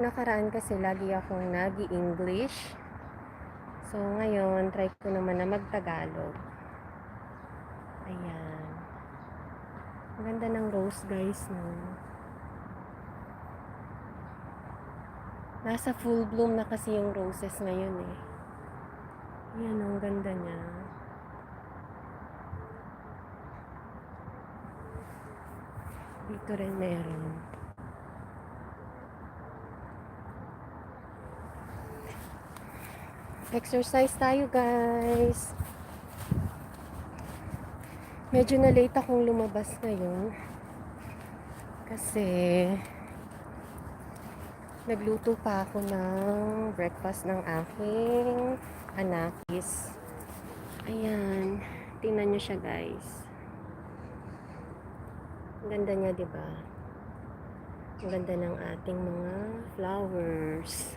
Nakaraan kasi lagi akong nag-i-English. So, ngayon, try ko naman na mag-Tagalog. Ayan. Ang ganda ng rose, guys, no? Nasa full bloom na kasi yung roses ngayon, eh. Ayan, ang ganda niya. Dito rin meron. Exercise tayo, guys. Medyo na late akong lumabas ngayon. Kasi nagluto pa ako ng breakfast ng aking anakis. Ayan. Tingnan nyo siya, guys. Ang ganda niya, diba? Ang ganda ng ating mga flowers.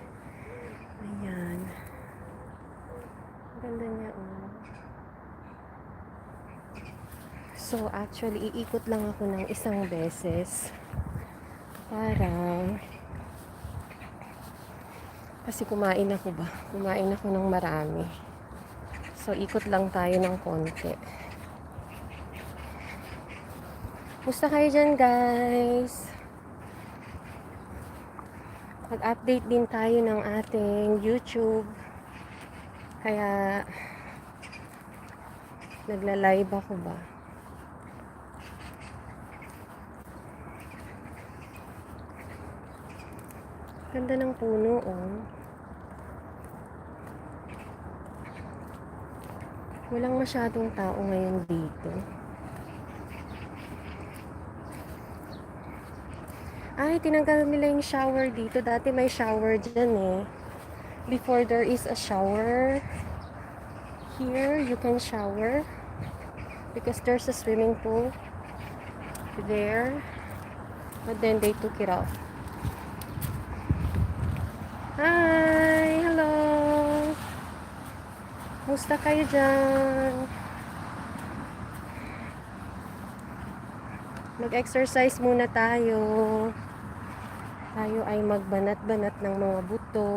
Ayan. Ang ganda niya, oh. So, actually, iikot lang ako ng isang beses. Para kasi kumain ako ba? Kumain ako ng marami. So, ikot lang tayo ng konti. Musta kayo dyan, guys? Mag-update din tayo ng ating YouTube. Kaya, nagla-live ako ba? Ganda ng puno, oh. Walang masyadong tao ngayon dito. Ay, tinanggal nila yung shower dito. Dati may shower dyan, eh. Before there is a shower here, you can shower. Because there's a swimming pool there. But then they took it off. Hi! Hello! Musta kayo dyan? Mag-exercise muna tayo. Tayo ay magbanat-banat ng mga buto.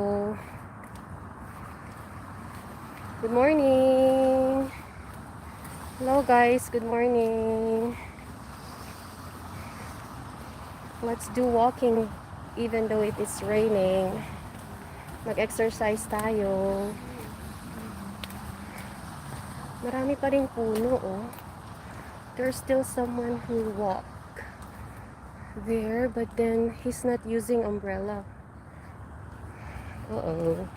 Good morning! Hello guys, good morning! Let's do walking even though it is raining. Mag-exercise tayo. Marami pa rin puno, oh. There's still someone who walk there, but then he's not using umbrella. Uh-oh.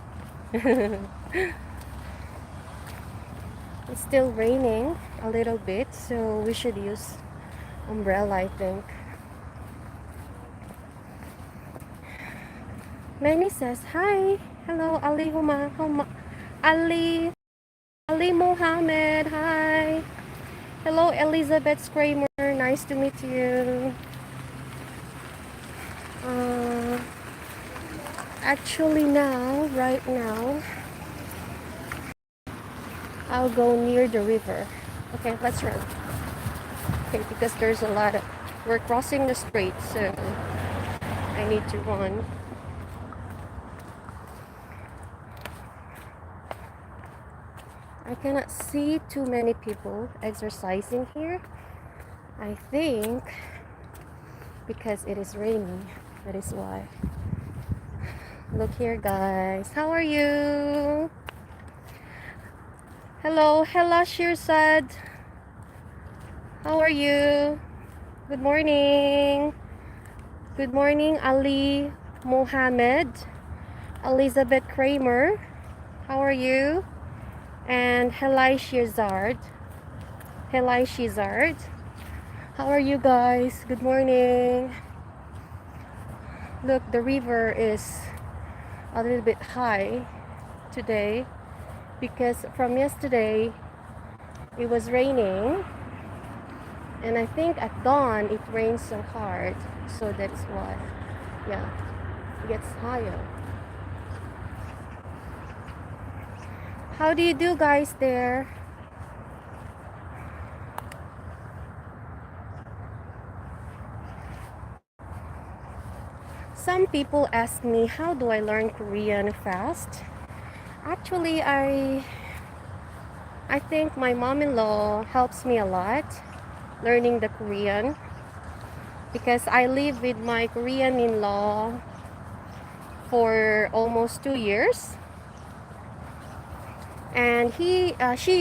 It's still raining a little bit, so we should use umbrella, I think. Lenny says, hi. Hello, Ali Ali Mohammed, hi. Hello, Elizabeth Kramer, nice to meet you. Actually right now, I'll go near the river. Okay, let's run. Okay, because there's a lot of, we're crossing the strait, so I need to run. I cannot see too many people exercising here. I think because it is raining, that is why. Look here, guys. How are you? Hello, Hela Shirsad. How are you? Good morning. Good morning, Ali Mohammed. Elizabeth Kramer. How are you? And Helai Shizard. How are you guys? Good morning. Look, the river is a little bit high today because from yesterday it was raining, and I think at dawn it rains so hard, so that's why, yeah, it gets higher. How do you do, guys, there? some people ask me, how do I learn Korean fast? Actually, I think my mom-in-law helps me a lot learning the Korean, because I live with my Korean in-law for almost 2 years, and she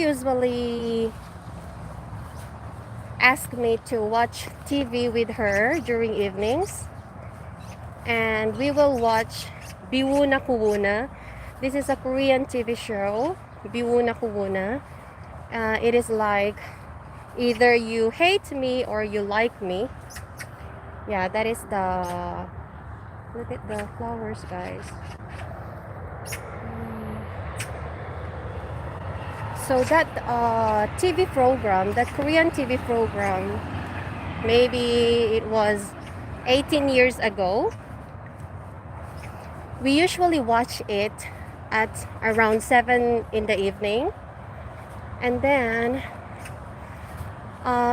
usually asks me to watch TV with her during evenings, and we will watch Biwuna Kuwuna. This is a Korean TV show, Biwuna Kuwuna. It is like either you hate me or you like me. Yeah, that is the, look at the flowers, guys. So that TV program, that Korean TV program, maybe it was 18 years ago. We usually watch it at around 7 in the evening. And then,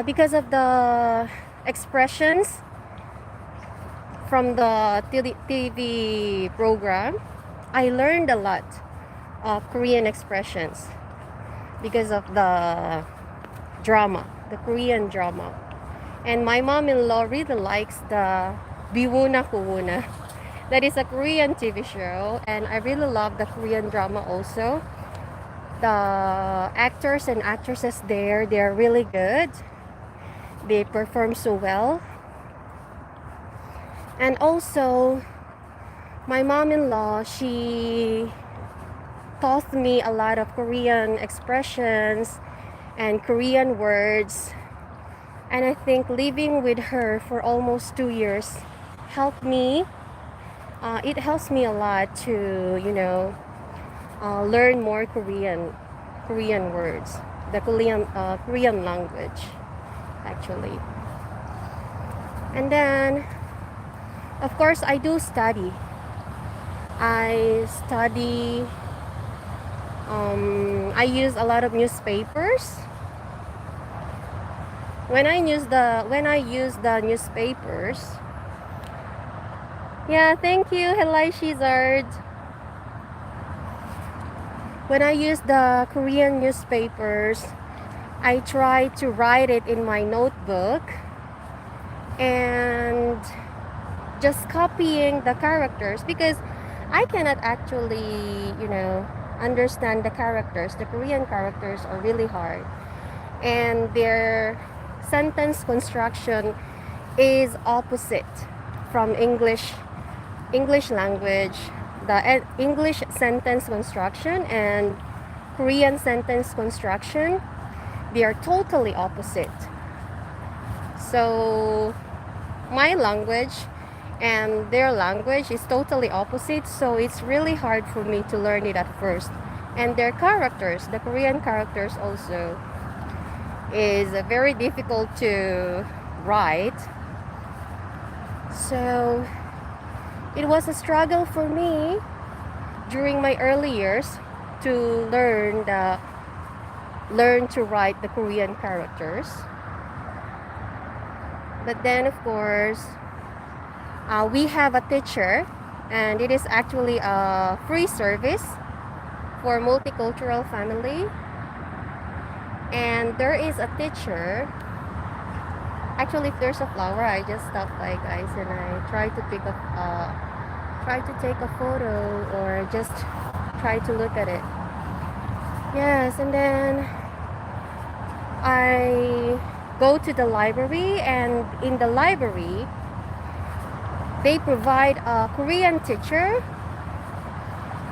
because of the expressions from the TV program, I learned a lot of Korean expressions because of the drama, the Korean drama. And my mom-in-law really likes the Biwuna Kuwuna. That is a Korean TV show, and I really love the Korean drama also. The actors and actresses there, they're really good. They perform so well. And also, my mom-in-law, she taught me a lot of Korean expressions and Korean words. And I think living with her for almost 2 years helped me. It helps me a lot to, learn more Korean words, the Korean language, actually. And then, of course, I do study. I study. I use a lot of newspapers. When I use the newspapers. Yeah, thank you, Helai Shizard. When I use the Korean newspapers, I try to write it in my notebook and just copying the characters, because I cannot actually, understand the characters. The Korean characters are really hard, and their sentence construction is opposite from English language. The English sentence construction and Korean sentence construction, they are totally opposite. So my language and their language is totally opposite, so it's really hard for me to learn it at first. And their characters, the Korean characters also, is very difficult to write. So it was a struggle for me during my early years to learn to write the Korean characters. But then, of course, we have a teacher, and it is actually a free service for multicultural family. And there is a teacher. Actually, if there's a flower, I just stop by, guys, and I try to take a photo or just try to look at it. Yes, and then I go to the library, and in the library, they provide a Korean teacher,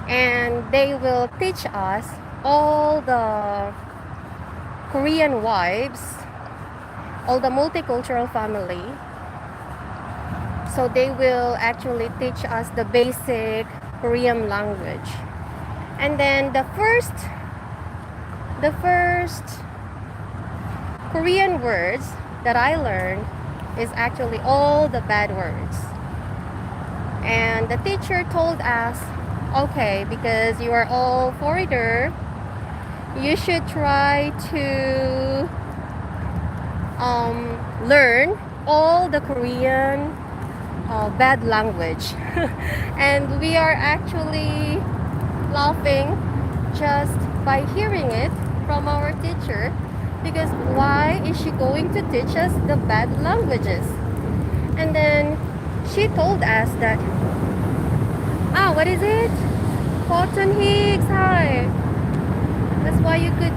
and they will teach us all the Korean wives, all the multicultural family. So they will actually teach us the basic Korean language. And then the first Korean words that I learned is actually all the bad words. And the teacher told us, okay, because you are all foreigner, you should try to learn all the Korean bad language. And we are actually laughing just by hearing it from our teacher, because why is she going to teach us the bad languages? And then she told us that, what is it? Cotton Hicks, hi. That's why you could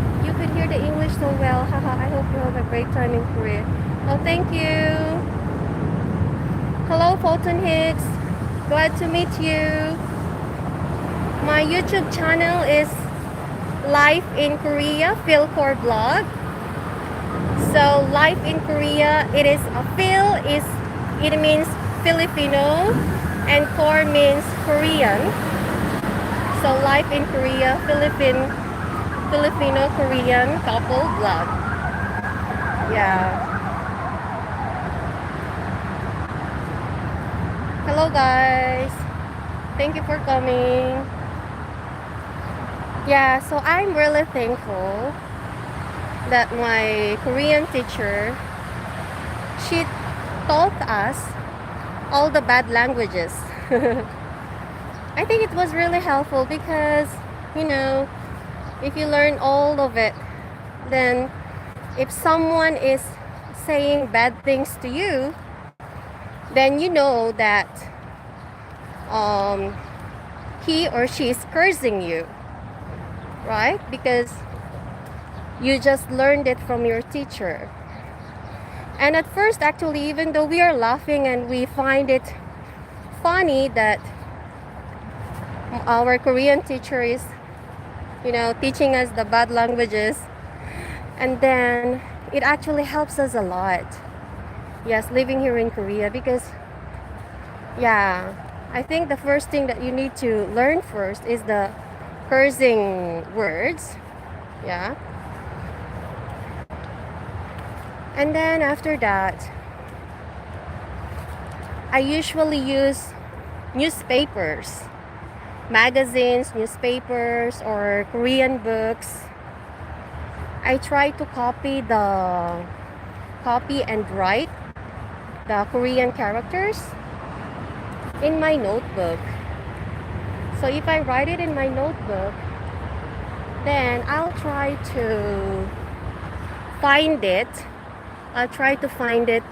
hear the English so well. Haha, I hope you have a great time in Korea. Oh, thank you. Hello, Fulton Hicks. Glad to meet you. My YouTube channel is Life in Korea Fil Kor blog. So Life in Korea, it is a it means Filipino, and Kor means Korean. So Life in Korea Filipino Korean couple blog. Yeah. Hello guys. Thank you for coming. Yeah, so I'm really thankful that my Korean teacher, she taught us all the bad languages. I think it was really helpful because, if you learn all of it, then if someone is saying bad things to you, then you know that he or she is cursing you, right? Because you just learned it from your teacher. And at first, actually, even though we are laughing and we find it funny that our Korean teacher is, teaching us the bad languages, and then it actually helps us a lot. Yes, living here in Korea, because, yeah, I think the first thing that you need to learn first is the cursing words. Yeah. And then after that, I usually use newspapers, magazines, newspapers, or Korean books. I try to copy and write the Korean characters in my notebook. So if I write it in my notebook, then I'll try to find it. I'll try to find it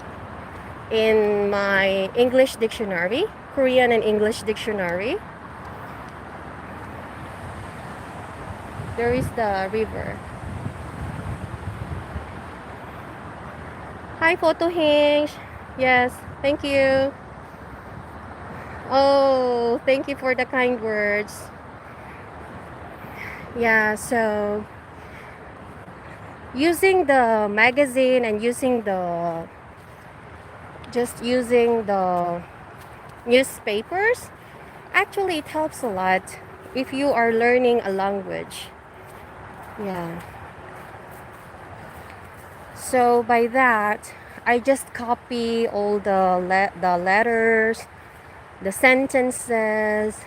in my English dictionary, Korean and English dictionary. There is the river. Hi, Photo Hinge. Yes, thank you. Oh, thank you for the kind words. Yeah, so using the magazine and using the newspapers, actually it helps a lot if you are learning a language. Yeah. So by that, I just copy all the letters, the sentences,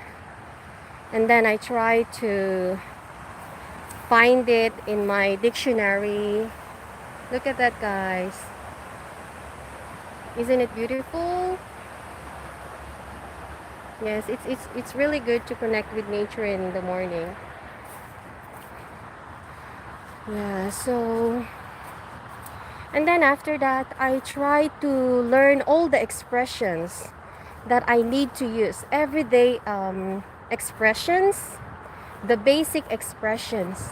and then I try to find it in my dictionary. Look at that, guys. Isn't it beautiful? Yes, it's really good to connect with nature in the morning. Yeah, so, and then after that, I try to learn all the expressions that I need to use, everyday expressions, the basic expressions.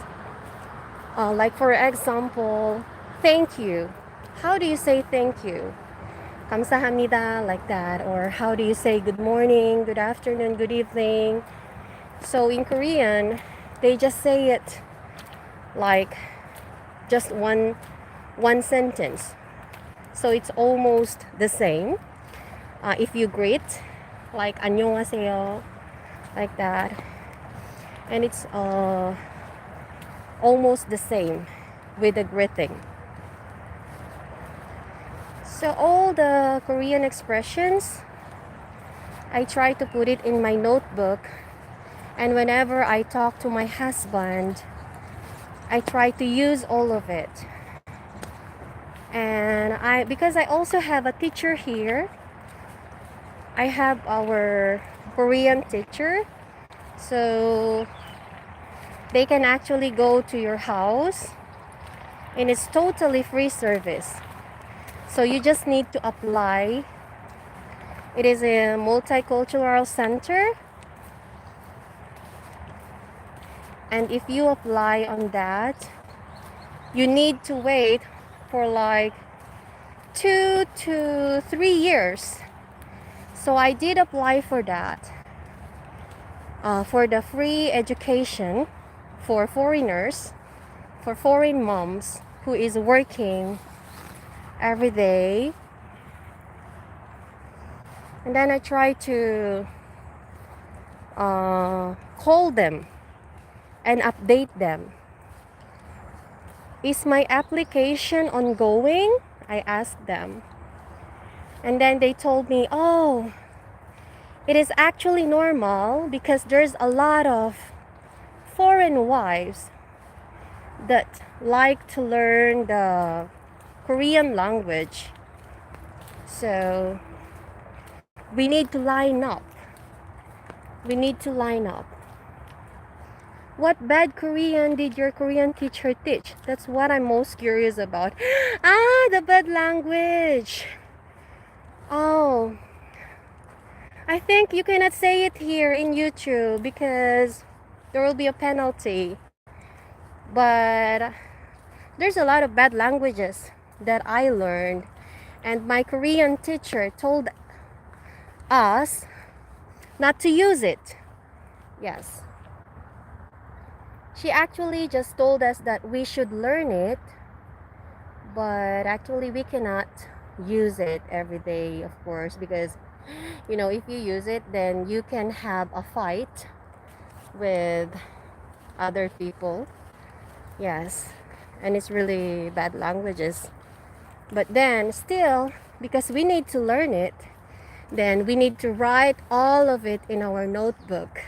Like for example, thank you. How do you say thank you? 감사합니다, like that. Or how do you say good morning, good afternoon, good evening? So in Korean, they just say it like just one sentence. So it's almost the same. If you greet, like 안녕하세요, like that. And it's almost the same with the greeting. So all the Korean expressions, I try to put it in my notebook, and whenever I talk to my husband, I try to use all of it. And because I also have a teacher here, I have our Korean teacher, so they can actually go to your house, and it's totally free service. So you just need to apply. It is a multicultural center, and if you apply on that, you need to wait for like 2 to 3 years. So I did apply for that, for the free education for foreigners, for foreign moms who is working every day. And then I try to call them and update them. Is my application ongoing? I asked them. And then they told me, oh, it is actually normal because there's a lot of foreign wives that like to learn the Korean language. So we need to line up. We need to line up. What bad Korean did your Korean teacher teach? That's what I'm most curious about. Ah, the bad language. Oh, I think you cannot say it here in YouTube because there will be a penalty. But there's a lot of bad languages that I learned, and my Korean teacher told us not to use it. Yes. She actually just told us that we should learn it, but actually we cannot use it every day, of course, because if you use it, then you can have a fight with other people. Yes. And it's really bad languages. But then still, because we need to learn it, then we need to write all of it in our notebook.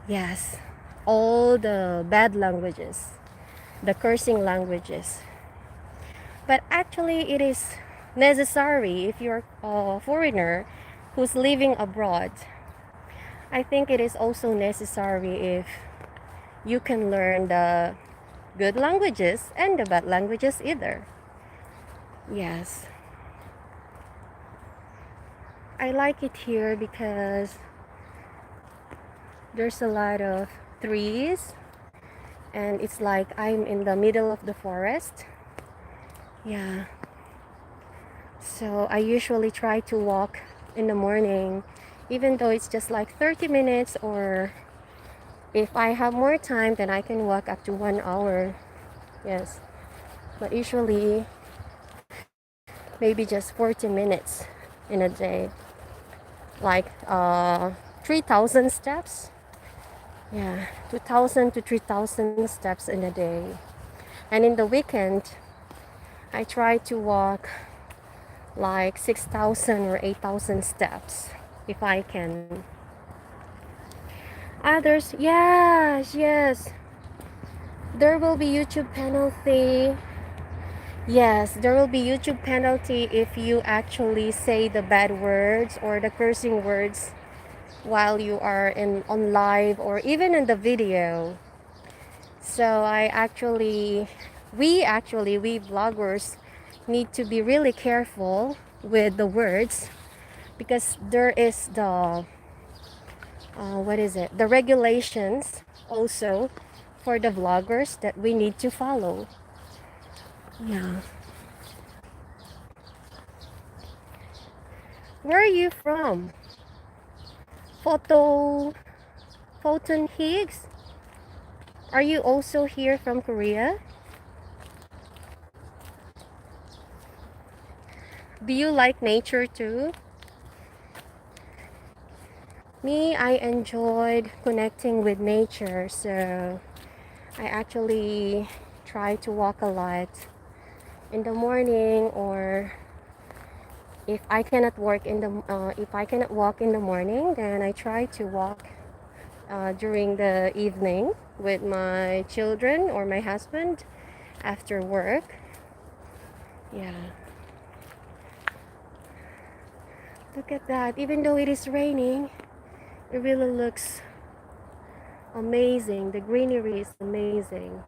Yes. All the bad languages, the cursing languages. But actually it is necessary if you're a foreigner who's living abroad. I think it is also necessary if you can learn the good languages and the bad languages either. Yes. I like it here because there's a lot of trees, and it's like I'm in the middle of the forest. Yeah. So I usually try to walk in the morning, even though it's just like 30 minutes, or if I have more time, then I can walk up to 1 hour. Yes. But usually maybe just 40 minutes in a day. Like 3,000 steps. Yeah, 2,000 to 3,000 steps in a day. And in the weekend, I try to walk like 6,000 or 8,000 steps if I can. Others, yes. There will be YouTube penalty. Yes, there will be YouTube penalty if you actually say the bad words or the cursing words while you are on live or even in the video. So we vloggers need to be really careful with the words, because there is the the regulations also for the vloggers that we need to follow. Yeah. Where are you from? Photon Higgs? Are you also here from Korea? Do you like nature too? Me, I enjoyed connecting with nature, so I actually try to walk a lot in the morning, or if I cannot walk in the morning, then I try to walk during the evening with my children or my husband after work. Yeah. Look at that. Even though it is raining, it really looks amazing. The greenery is amazing.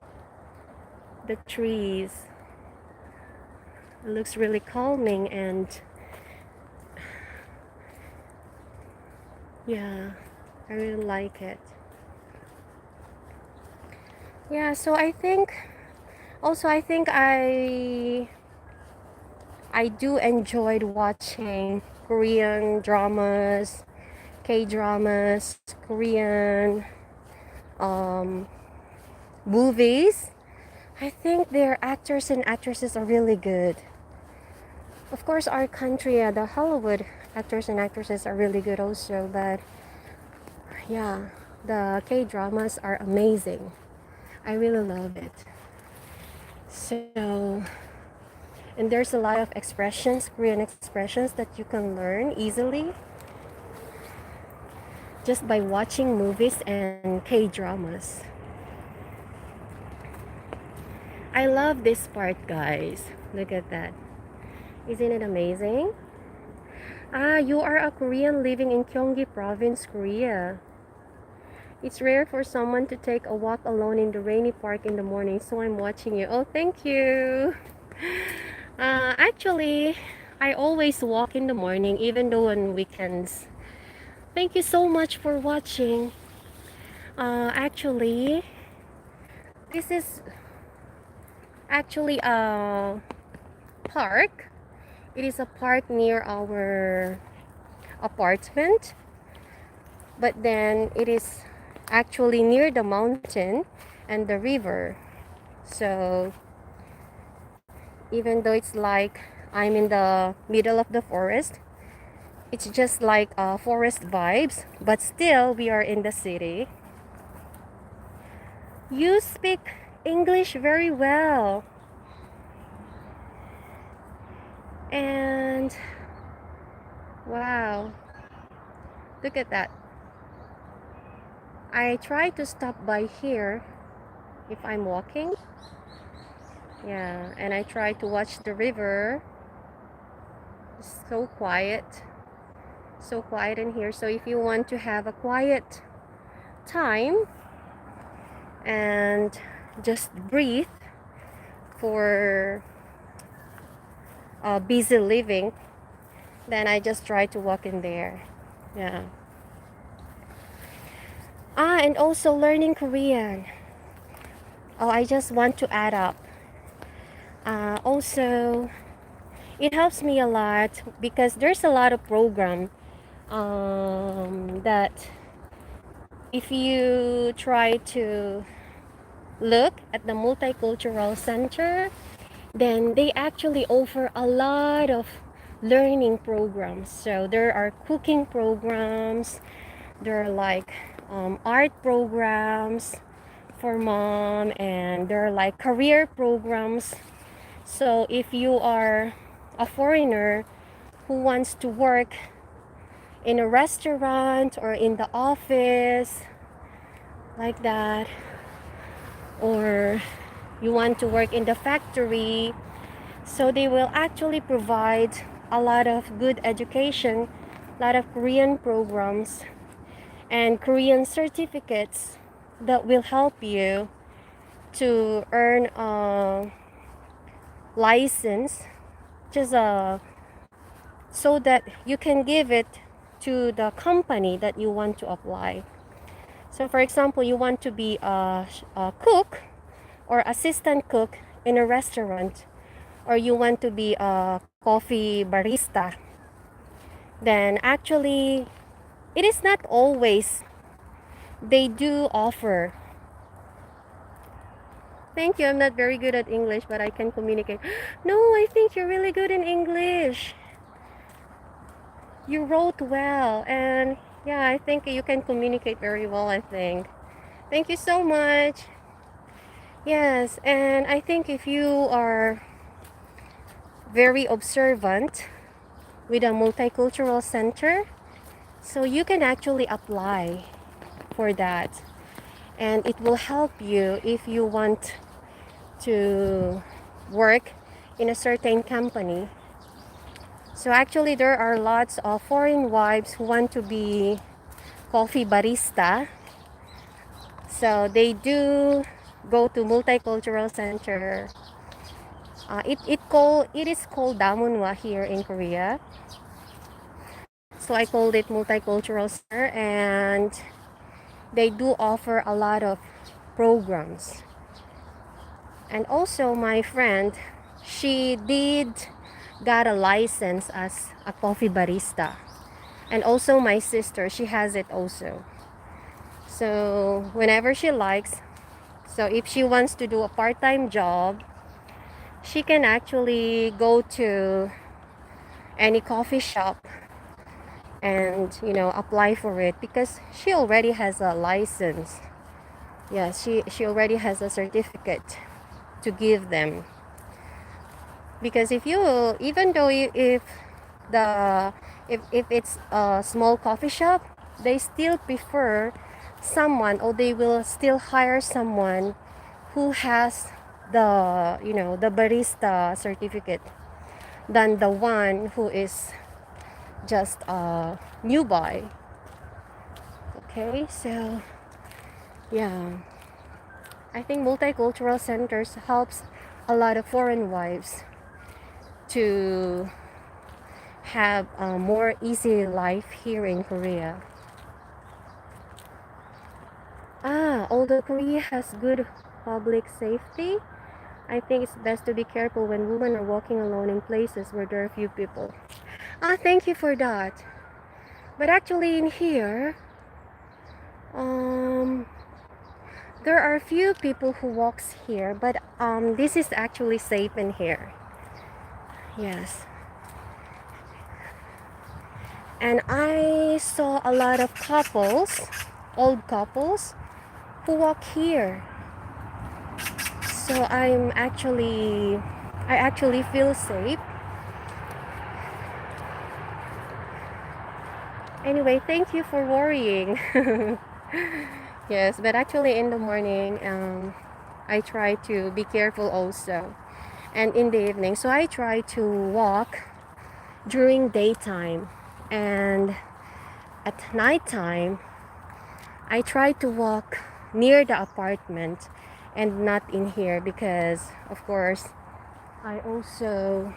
The trees. It looks really calming, and yeah, I really like it. Yeah, so I think also I do enjoyed watching Korean dramas, K-dramas, Korean um, movies. I think their actors and actresses are really good. Of course, our country, the Hollywood actors and actresses are really good also, but yeah, the K-dramas are amazing. I really love it. So, and there's a lot of expressions, Korean expressions that you can learn easily just by watching movies and K-dramas. I love this part, guys. Look at that. Isn't it amazing? Ah, you are a Korean living in Gyeonggi Province, Korea. It's rare for someone to take a walk alone in the rainy park in the morning, so I'm watching you. Oh, thank you. Actually, I always walk in the morning, even though on weekends. Thank you so much for watching. Actually, this is actually a park. It is a park near our apartment, but then it is actually near the mountain and the river. So even though it's like I'm in the middle of the forest, it's just like forest vibes, but still we are in the city. You speak English very well. And wow, look at that. I try to stop by here if I'm walking. Yeah, and I try to watch the river. It's so quiet. So quiet in here. So if you want to have a quiet time and just breathe for busy living, then I just try to walk in there. Yeah. And also learning Korean. Oh, I just want to add up. Also, it helps me a lot because there's a lot of program that if you try to look at the multicultural center, then they actually offer a lot of learning programs. So there are cooking programs, there are like art programs for mom, and there are like career programs. So if you are a foreigner who wants to work in a restaurant or in the office like that, or you want to work in the factory, so they will actually provide a lot of good education, a lot of Korean programs and Korean certificates that will help you to earn a license, just so that you can give it to the company that you want to apply. So for example, you want to be a cook or assistant cook in a restaurant, or you want to be a coffee barista, then actually it is not always they do offer. Thank you. I'm not very good at English, but I can communicate. No, I think you're really good in English. You wrote well, and yeah, I think you can communicate very well, I think. Thank you so much. Yes, and I think if you are very observant with a multicultural center, so you can actually apply for that. And it will help you if you want to work in a certain company. So actually there are lots of foreign wives who want to be coffee barista. So they do go to multicultural center. It is called Damunwa here in Korea. So I called it multicultural center, and they do offer a lot of programs. And also my friend, she did got a license as a coffee barista. And also my sister, she has it also. So whenever she likes, so if she wants to do a part-time job, she can actually go to any coffee shop and apply for it because she already has a license. Yeah, she already has a certificate to give them. Because if you, even though if the if it's a small coffee shop, they still prefer someone, or they will still hire someone who has the barista certificate than the one who is just a newbie. Okay, so yeah, I think multicultural centers helps a lot of foreign wives to have a more easy life here in Korea. Although Korea has good public safety, I think it's best to be careful when women are walking alone in places where there are few people. Thank you for that. But actually in here, there are few people who walks here, but this is actually safe in here. Yes. And I saw a lot of couples, old couples, who walk here. So I actually feel safe. Anyway, thank you for worrying. Yes, but actually in the morning, I try to be careful also. And in the evening, so I try to walk during daytime, and at nighttime, I try to walk near the apartment and not in here because, of course, I also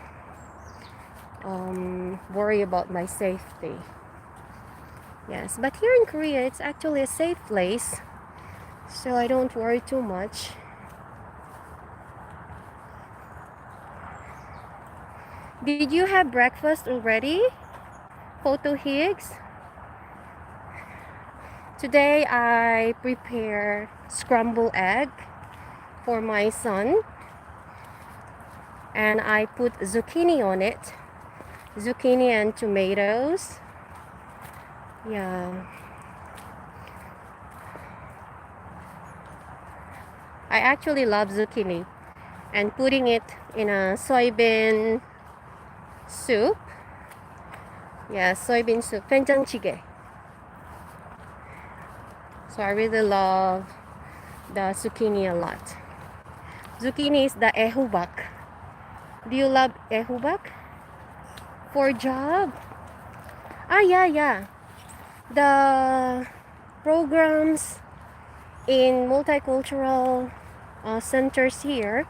worry about my safety. Yes, but here in Korea, it's actually a safe place, so I don't worry too much. Did you have breakfast already, Photo Higgs? Today I prepare scrambled egg for my son, and I put zucchini on it, zucchini and tomatoes. Yeah, I actually love zucchini, and putting it in a soybean soup. Yeah, soybean soup, 된장찌개. So I really love the zucchini a lot. Zucchini is the ehubak. Do you love ehubak? For job? Yeah. The programs in multicultural centers here,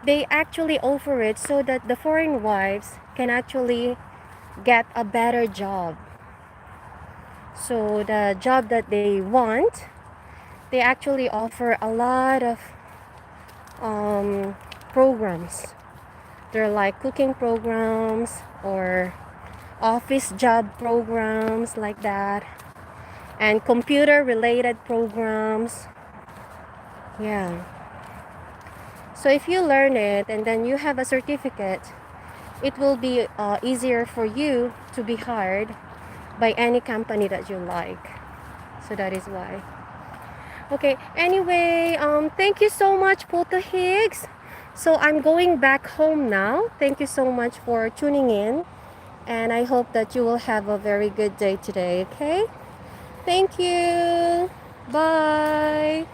they actually offer it so that the foreign wives can actually get a better job. So the job that they want, they actually offer a lot of programs. They're like cooking programs or office job programs like that, and computer related programs. Yeah. So if you learn it and then you have a certificate, it will be easier for you to be hired by any company that you like. So that is why. Okay, anyway, thank you so much, Poto Higgs. So I'm going back home now. Thank you so much for tuning in, and I hope that you will have a very good day today, okay? Thank you. Bye.